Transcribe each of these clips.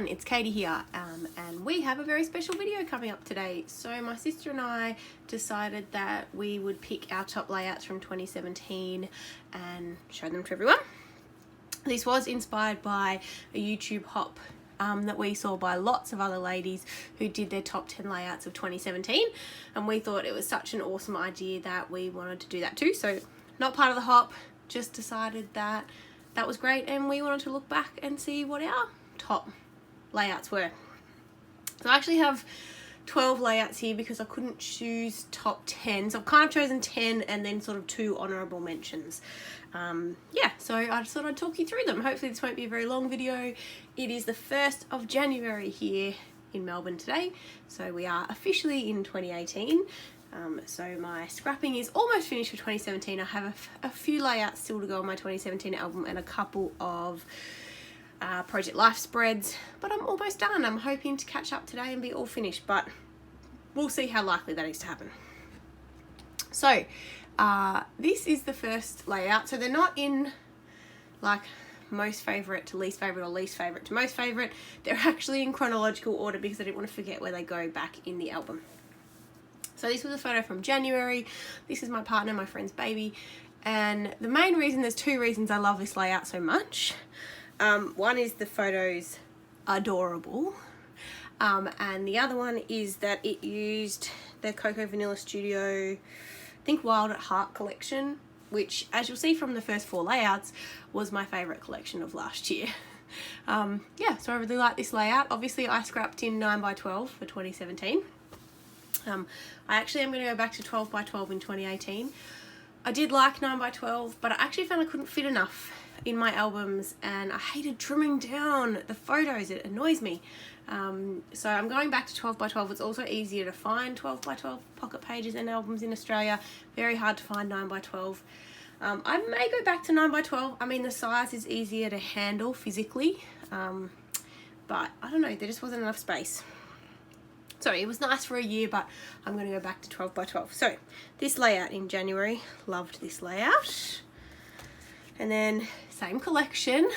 it's Katie here, and we have a very special video coming up today. So my sister and I decided that we would pick our top layouts from 2017 and show them to everyone. This was inspired by a YouTube hop that we saw by lots of other ladies who did their top 10 layouts of 2017, and we thought it was such an awesome idea that we wanted to do that too. So not part of the hop, just decided that that was great and we wanted to look back and see what our top layouts were. So I actually have 12 layouts here because I couldn't choose top 10, so I've kind of chosen 10 and then sort of 2 honourable mentions. Yeah, so I just thought I'd talk you through them. Hopefully this won't be a very long video. It is the 1st of January here in Melbourne today, so we are officially in 2018. So my scrapping is almost finished for 2017. I have a few layouts still to go on my 2017 album and a couple of Project Life spreads, but I'm almost done. I'm hoping to catch up today and be all finished, but we'll see how likely that is to happen. So this is the first layout. So they're not in like most favourite to least favourite or least favourite to most favourite. They're actually in chronological order because I didn't want to forget where they go back in the album. So this was a photo from January. This is my partner, my friend's baby. And the main reason, there's 2 reasons I love this layout so much. One is the photo's adorable. And the other one is that it used the Coco Vanilla Studio, I think Wild at Heart collection, which, as you'll see from the first 4 layouts, was my favourite collection of last year. Yeah, so I really like this layout. Obviously I scrapped in 9x12 for 2017. I actually am going to go back to 12x12 in 2018. I did like 9x12, but I actually found I couldn't fit enough in my albums, and I hated trimming down the photos. It annoys me. So I'm going back to 12x12. It's also easier to find 12x12 pocket pages and albums in Australia. Very hard to find 9x12. I may go back to 9x12. I mean, the size is easier to handle physically, but I don't know, there just wasn't enough space. Sorry, it was nice for a year, but I'm going to go back to 12x12. So this layout in January, loved this layout. And then same collection.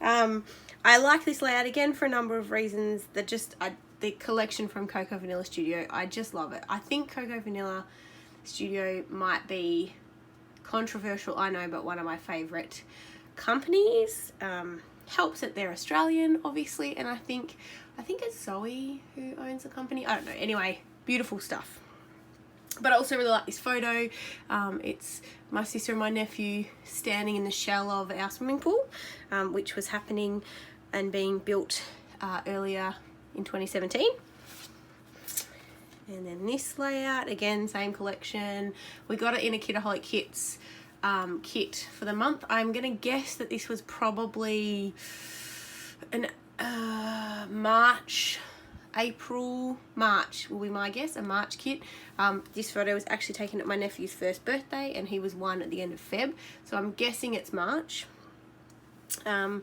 I like this layout again for a number of reasons. That just the collection from Coco Vanilla Studio, I just love it. I think Coco Vanilla Studio might be controversial, I know, but one of my favourite companies. Helps that they're Australian, obviously, and I think it's Zoe who owns the company. I don't know. Anyway, beautiful stuff. But I also really like this photo. It's my sister and my nephew standing in the shell of our swimming pool, which was happening and being built earlier in 2017. And then this layout, again, same collection. We got it in a Kitaholic Kits kit for the month. I'm gonna guess that this was probably an March will be my guess, a March kit. This photo was actually taken at my nephew's 1st birthday, and he was 1 at the end of Feb, so I'm guessing it's March. Yeah,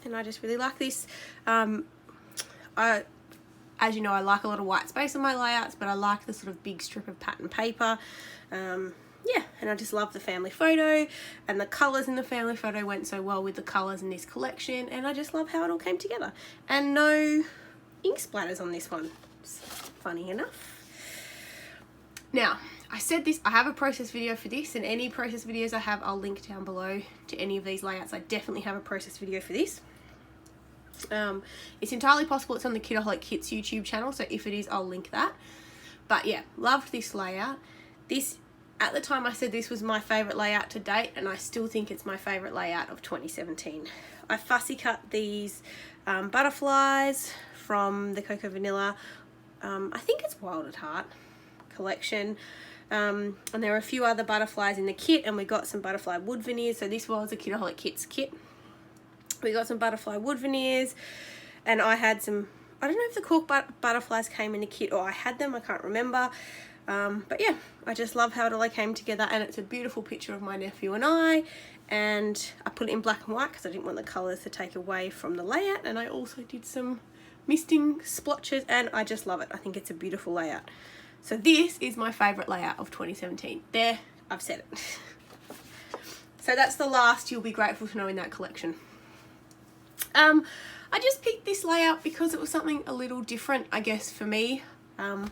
and I just really like this. As you know, I like a lot of white space on my layouts, but I like the sort of big strip of pattern paper. Yeah, and I just love the family photo, and the colours in the family photo went so well with the colours in this collection, and I just love how it all came together. And no ink splatters on this one, funny enough. Now, I said this, I have a process video for this, and any process videos I have, I'll link down below to any of these layouts. I definitely have a process video for this. It's entirely possible it's on the Kitaholic Kits YouTube channel, so if it is, I'll link that. But yeah, loved this layout. This, at the time I said this was my favourite layout to date, and I still think it's my favourite layout of 2017. I fussy cut these butterflies from the Coco Vanilla, I think it's Wild at Heart collection, and there are a few other butterflies in the kit, and we got some butterfly wood veneers. So this was a Kitaholic Kits kit. We got some butterfly wood veneers, and I had some, I don't know if the cork butterflies came in a kit or I had them, I can't remember. But yeah, I just love how it all came together, and it's a beautiful picture of my nephew and I put it in black and white because I didn't want the colours to take away from the layout, and I also did some misting splotches, and I just love it. I think it's a beautiful layout. So this is my favourite layout of 2017. There, I've said it. So that's the last You'll Be Grateful to Know in that collection. I just picked this layout because it was something a little different, I guess, for me. I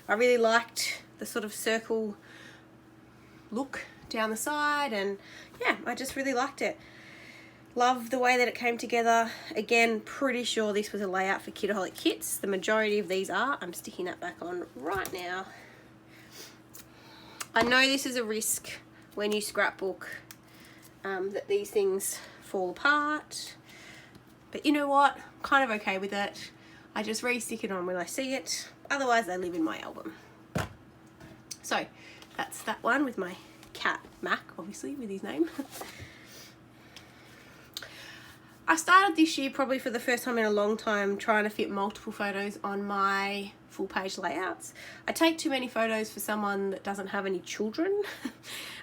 really liked the sort of circle look down the side, and yeah, I just really liked it. Love the way that it came together. Again, pretty sure this was a layout for Kidaholic kits. The majority of these are. I'm sticking that back on right now. I know this is a risk when you scrapbook, that these things fall apart, but you know what? I'm kind of okay with it. I just re-stick it on when I see it. Otherwise, they live in my album. So that's that one with my cat Mac, obviously, with his name. I started this year probably for the first time in a long time trying to fit multiple photos on my full page layouts. I take too many photos for someone that doesn't have any children.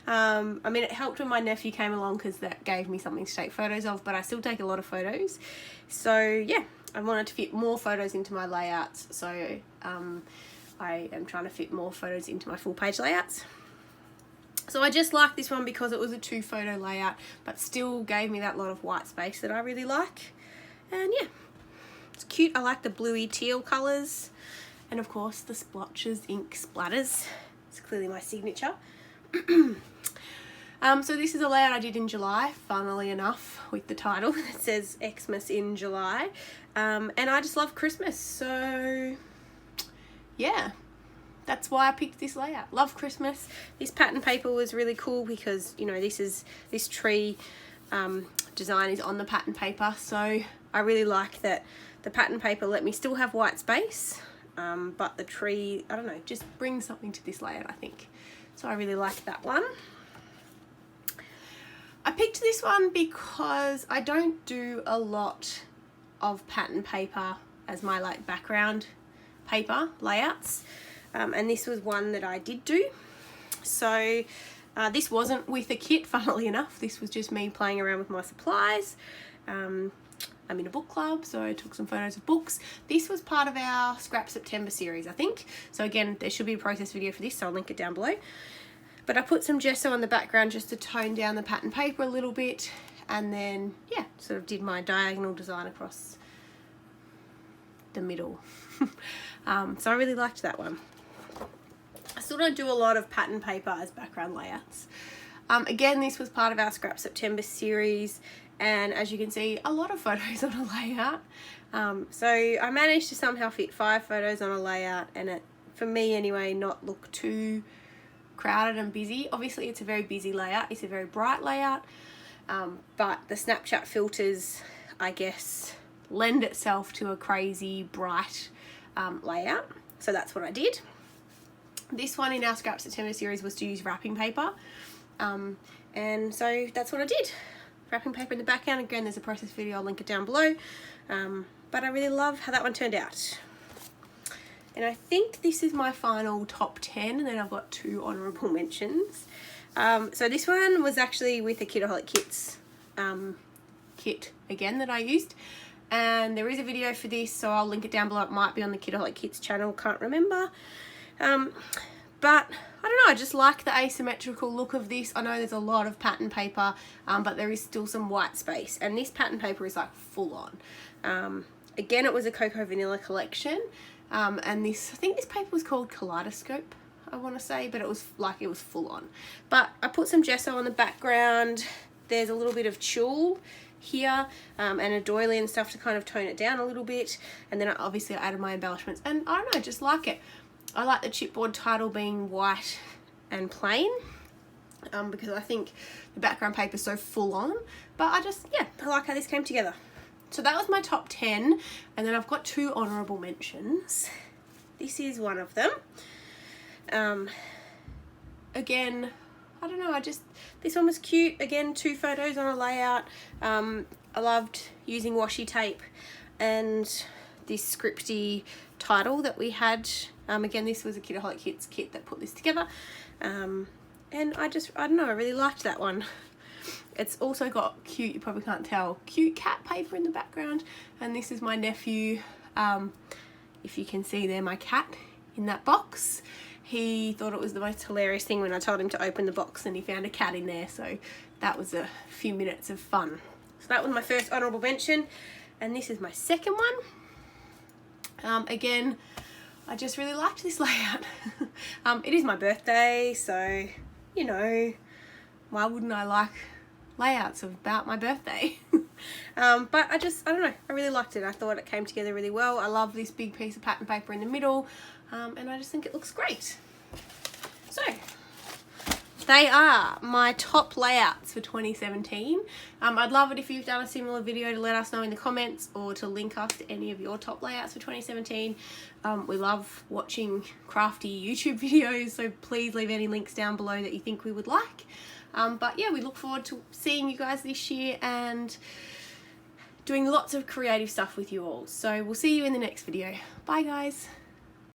I mean, it helped when my nephew came along because that gave me something to take photos of, but I still take a lot of photos. So yeah, I wanted to fit more photos into my layouts. So I am trying to fit more photos into my full page layouts. So I just like this one because it was a 2 photo layout, but still gave me that lot of white space that I really like. And yeah, it's cute. I like the bluey teal colours. And of course the splotches, ink splatters. It's clearly my signature. So this is a layout I did in July, funnily enough, with the title that says Xmas in July. And I just love Christmas. So yeah. That's why I picked this layout. Love Christmas. This pattern paper was really cool because, you know, this tree design is on the pattern paper. So I really like that the pattern paper let me still have white space, but the tree, I don't know, just brings something to this layout, I think. So I really like that one. I picked this one because I don't do a lot of pattern paper as my like background paper layouts. And this was one that I did do. So this wasn't with a kit, funnily enough. This was just me playing around with my supplies. I'm in a book club, so I took some photos of books. This was part of our Scrap September series, I think. So again, there should be a process video for this, so I'll link it down below. But I put some gesso on the background just to tone down the pattern paper a little bit. And then, yeah, sort of did my diagonal design across the middle. So I really liked that one. I still don't do a lot of pattern paper as background layouts. Again, this was part of our Scrap September series, and as you can see, a lot of photos on a layout. So I managed to somehow fit 5 photos on a layout, and it, for me anyway, not look too crowded and busy. Obviously it's a very busy layout, it's a very bright layout, but the Snapchat filters, I guess, lend itself to a crazy bright layout. So that's what I did. This one in our Scrap September series was to use wrapping paper, and so that's what I did. Wrapping paper in the background. Again, there's a process video, I'll link it down below, but I really love how that one turned out. And I think this is my final top 10, and then I've got 2 honourable mentions. So this one was actually with the Kidaholic Kits kit again that I used, and there is a video for this, so I'll link it down below. It might be on the Kidaholic Kits channel, can't remember. But I don't know, I just like the asymmetrical look of this. I know there's a lot of pattern paper, but there is still some white space, and this pattern paper is like full on. Again, it was a Cocoa Vanilla collection, and this, I think this paper was called Kaleidoscope, I want to say, but it was full on. But I put some gesso on the background. There's a little bit of tulle here, and a doily and stuff to kind of tone it down a little bit, and then obviously I added my embellishments, and I don't know, just like it. I like the chipboard title being white and plain, because I think the background paper is so full on, but I like how this came together. So that was my top 10, and then I've got 2 honourable mentions. This is one of them. Again, I don't know, this one was cute. Again, 2 photos on a layout. I loved using washi tape and this scripty title that we had. Again, this was a Kidaholic Kits kit that put this together. And I don't know, I really liked that one. It's also got cute, you probably can't tell, cute cat paper in the background. And this is my nephew. If you can see there, my cat in that box. He thought it was the most hilarious thing when I told him to open the box and he found a cat in there. So that was a few minutes of fun. So that was my first honourable mention. and this is my second one. Again, I just really liked this layout. It is my birthday, so, you know, why wouldn't I like layouts about my birthday? But I don't know, I really liked it. I thought it came together really well. I love this big piece of pattern paper in the middle, and I just think it looks great. So they are my top layouts for 2017. I'd love it if you've done a similar video to let us know in the comments, or to link us to any of your top layouts for 2017. We love watching crafty YouTube videos, so please leave any links down below that you think we would like. But yeah, we look forward to seeing you guys this year and doing lots of creative stuff with you all. So we'll see you in the next video. Bye guys.